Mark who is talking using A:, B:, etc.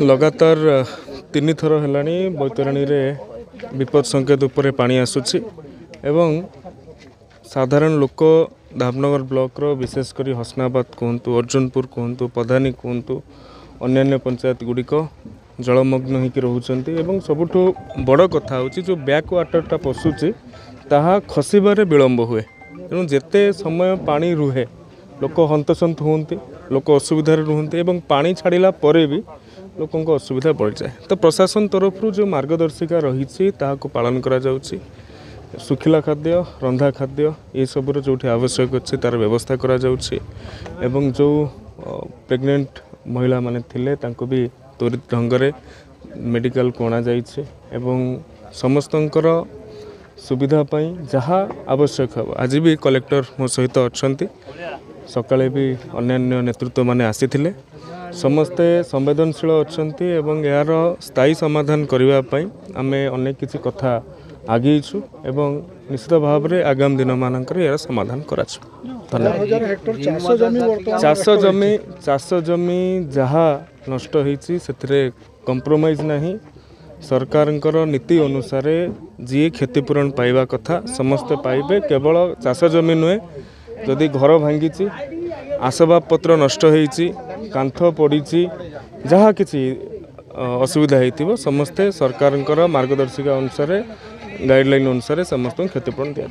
A: लगातार 3 थर है बैतरणी विपद संकेत उपरे पानी आसुची एवं साधारण लोक धामनगर ब्लॉक विशेषकर हसनाबाद कहतु अर्जुनपुर कहतु पधानी कहतु अन्य पंचायत गुड़िक जलमग्न होकर रोचंती एवं सबुठ बड़ कथा हूँ जो बैक वाटरटा पशुची ताहा खसबार विलंब हुए तेणु जिते समय पानी रुहे लोक हंतसंत होती लोक असुविधार रुहति एवं पानी छाड़ा पर भी लोक असुविधा बढ़ जाए। तो प्रशासन तरफ जो मार्गदर्शिका रही पालन करा जाउछि। सुखिला खाद्य रंधा खाद्य ये सबूर जो आवश्यक अच्छे तार व्यवस्था करा जाउछि एवं जो प्रेग्नेंट महिला माने थिले तांको भी त्वरित ढंग से मेडिकल को अणा जाइछि एवं समस्तंकर सुविधा पाई जहाँ आवश्यक हम आज भी कलेक्टर मो सहित अच्छा सकाळे भी अन्य नेतृत्व माने आसीथिले समस्ते संवेदनशील अच्छी एवं यार स्थायी समाधान करने आमे अनेक किसी कथा आगेइछु एवं निश्चित भाव में आगामी दिन मानकर यार समाधान कराछु। चाष जमी जहाँ नष्ट होइछि सेथिरे कंप्रोमाइज नहीं सरकार नीति अनुसार जी क्षतिपूरण पाइबा कथा समस्ते पाइबे केवल चाष जमी नुहे जदि घर भांगी आसबाब पत्र नष्ट होइछि कांथ पड़ी जहाँ किसी असुविधा हो समस्ते सरकार मार्गदर्शिका अनुसार गाइडलाइन अनुसार समस्त क्षतिपूरण दिया।